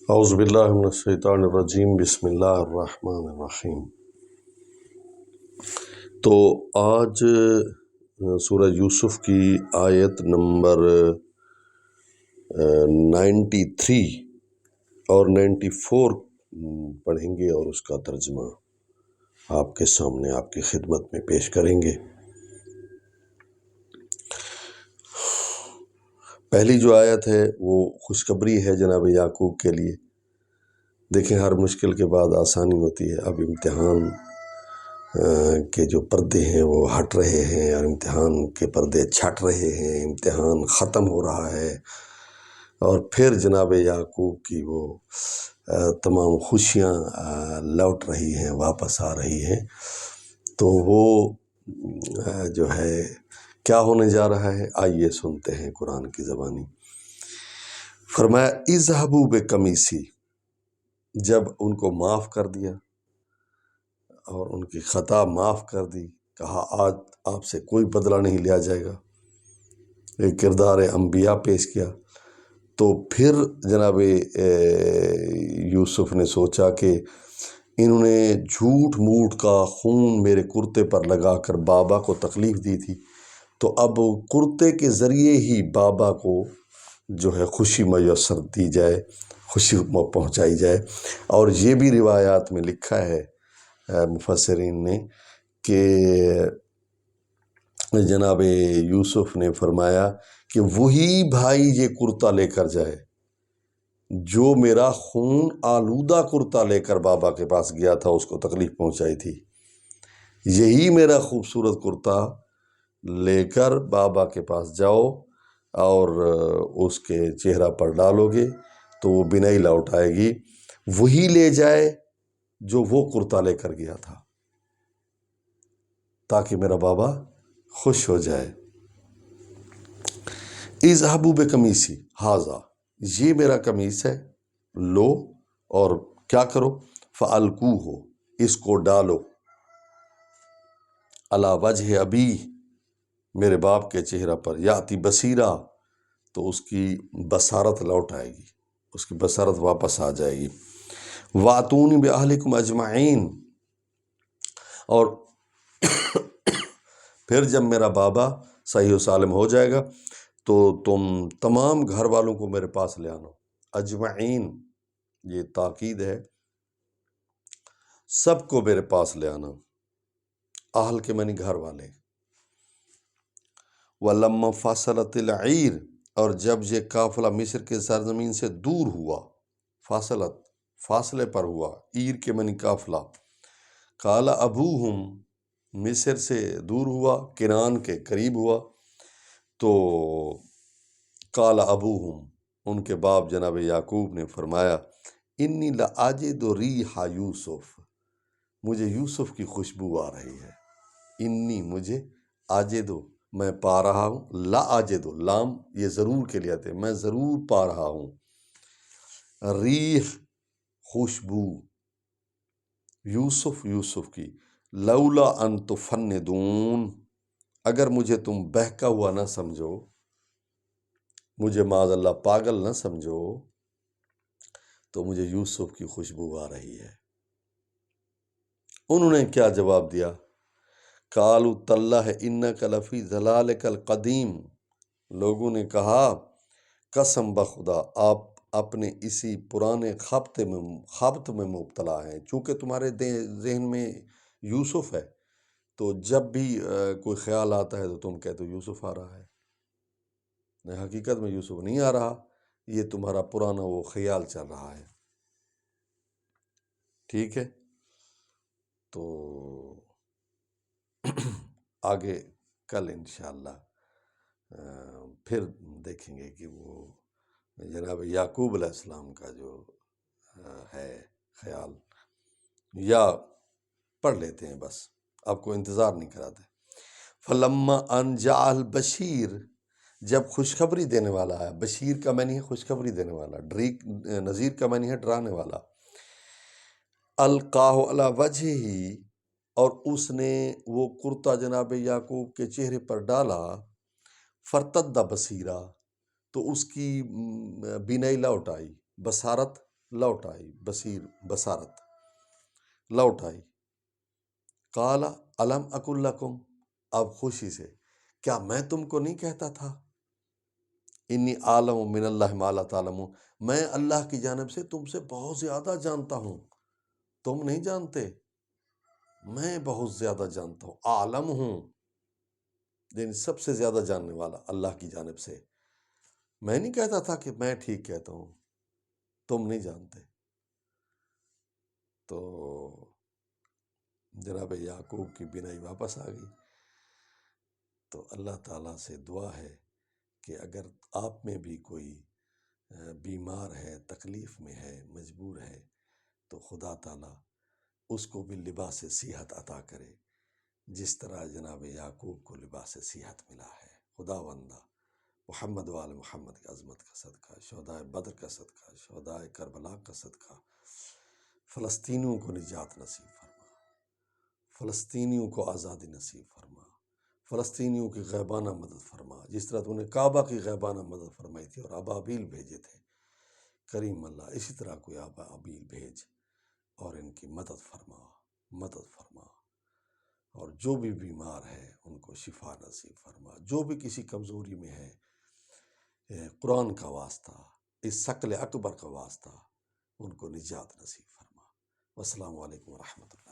اعوذ باللہ من الشیطان الرجیم، بسم اللہ الرحمن الرحیم۔ تو آج سورہ یوسف کی آیت نمبر 93 اور 94 پڑھیں گے اور اس کا ترجمہ آپ کے سامنے آپ کی خدمت میں پیش کریں گے۔ پہلی جو آیت ہے وہ خوشخبری ہے جناب یعقوب کے لیے۔ دیکھیں، ہر مشکل کے بعد آسانی ہوتی ہے۔ اب امتحان کے جو پردے ہیں وہ ہٹ رہے ہیں اور امتحان کے پردے چھٹ رہے ہیں، امتحان ختم ہو رہا ہے، اور پھر جناب یعقوب کی وہ تمام خوشیاں لوٹ رہی ہیں، واپس آ رہی ہیں۔ تو وہ جو ہے کیا ہونے جا رہا ہے، آئیے سنتے ہیں قرآن کی زبانی۔ فرمایا اذهبوا بقمیصی، جب ان کو معاف کر دیا اور ان کی خطا معاف کر دی، کہا آج آپ سے کوئی بدلہ نہیں لیا جائے گا، ایک کردار انبیاء پیش کیا۔ تو پھر جناب یوسف نے سوچا کہ انہوں نے جھوٹ موٹ کا خون میرے کرتے پر لگا کر بابا کو تکلیف دی تھی، تو اب کرتے کے ذریعے ہی بابا کو جو ہے خوشی میسر دی جائے، خوشی پہنچائی جائے۔ اور یہ بھی روایات میں لکھا ہے مفسرین نے کہ جناب یوسف نے فرمایا کہ وہی بھائی یہ کرتا لے کر جائے جو میرا خون آلودہ کرتا لے کر بابا کے پاس گیا تھا، اس کو تکلیف پہنچائی تھی، یہی میرا خوبصورت کرتا لے کر بابا کے پاس جاؤ اور اس کے چہرہ پر ڈالو گے تو وہ بنائی لوٹ آئے گی۔ وہی لے جائے جو وہ کرتا لے کر گیا تھا، تاکہ میرا بابا خوش ہو جائے۔ اذهبوا بقمیصی ھذا، یہ میرا قمیص ہے، لو اور کیا کرو، فالقوہ، اس کو ڈالو، علی وجہ ابی، میرے باپ کے چہرہ پر، یاتی بصیرا، تو اس کی بصارت لوٹ آئے گی، اس کی بصارت واپس آ جائے گی۔ واتونی باہلکم اجمعین، اور پھر جب میرا بابا صحیح و سالم ہو جائے گا تو تم تمام گھر والوں کو میرے پاس لے آنا۔ اجمعین یہ تاکید ہے، سب کو میرے پاس لے آنا، اہل کے معنی گھر والے۔ وَلَمَّا فَصَلَتِ الْعِيرُ، اور جب یہ قافلہ مصر کے سرزمین سے دور ہوا، فاصلت فاصلے پر ہوا، عیر کے معنی قافلہ، قَالَ أَبُوهُمْ، مصر سے دور ہوا، کنعان کے قریب ہوا، تو قَالَ أَبُوهُمْ، ان کے باپ جناب یعقوب نے فرمایا، إِنِّي لَأَجِدُ رِیحَ یوسف، مجھے یوسف کی خوشبو آ رہی ہے۔ انی، مجھے، آجد، میں پا رہا ہوں، لا آجد، لام یہ ضرور کے لیے آتے، میں ضرور پا رہا ہوں، ریح، خوشبو، یوسف کی، لولا ان تفندون، اگر مجھے تم بہکا ہوا نہ سمجھو، مجھے معاذ اللہ پاگل نہ سمجھو، تو مجھے یوسف کی خوشبو آ رہی ہے۔ انہوں نے کیا جواب دیا؟ قالوا تاللہ انک لفی ضلالک القدیم، لوگوں نے کہا قسم بخدا آپ اپنے اسی پرانے خبط میں مبتلا ہیں۔ چونکہ تمہارے ذہن میں یوسف ہے تو جب بھی کوئی خیال آتا ہے تو تم کہتے ہو یوسف آ رہا ہے، حقیقت میں یوسف نہیں آ رہا، یہ تمہارا پرانا وہ خیال چل رہا ہے۔ ٹھیک ہے، تو آگے کل انشاءاللہ پھر دیکھیں گے کہ وہ جناب یعقوب علیہ السلام کا جو ہے خیال، یا پڑھ لیتے ہیں، بس آپ کو انتظار نہیں کراتے۔ فلما ان جاء البشیر، جب خوشخبری دینے والا ہے، بشیر کا معنی ہے خوشخبری دینے والا، نذیر کا معنی ہے ڈرانے والا، القاہ علی وجہہ، اور اس نے وہ کرتا جناب یعقوب کے چہرے پر ڈالا، فرتد بصیرا، تو اس کی بینائی لوٹ آئی، بصارت لوٹ آئی، بصارت لوٹ آئی۔ قال الم اقل لکم، اب خوشی سے، کیا میں تم کو نہیں کہتا تھا، انی عالم من اللہ ما لا تعلمون، میں اللہ کی جانب سے تم سے بہت زیادہ جانتا ہوں، تم نہیں جانتے، میں بہت زیادہ جانتا ہوں، عالم ہوں، یعنی سب سے زیادہ جاننے والا اللہ کی جانب سے۔ میں نہیں کہتا تھا کہ میں ٹھیک کہتا ہوں، تم نہیں جانتے۔ تو جناب یعقوب کی بینائی واپس آ گئی۔ تو اللہ تعالیٰ سے دعا ہے کہ اگر آپ میں بھی کوئی بیمار ہے، تکلیف میں ہے، مجبور ہے، تو خدا تعالیٰ اس کو بھی لباس صحت عطا کرے، جس طرح جناب یعقوب کو لباس صحت ملا ہے۔ خدا بندہ محمد وآل محمد کی عظمت کا صدقہ، شہدائے بدر کا صدقہ، شہدائے کربلا کا صدقہ، فلسطینیوں کو نجات نصیب فرما، فلسطینیوں کو آزادی نصیب فرما، فلسطینیوں کی غیبانہ مدد فرما، جس طرح تو نے کعبہ کی غیبانہ مدد فرمائی تھی اور ابابیل بھیجے تھے، کریم اللہ اسی طرح کوئی ابابیل بھیج اور ان کی مدد فرما، اور جو بھی بیمار ہے ان کو شفا نصیب فرما، جو بھی کسی کمزوری میں ہے، قرآن کا واسطہ، اس ثقل اکبر کا واسطہ، ان کو نجات نصیب فرما۔ والسلام علیکم ورحمۃ اللہ۔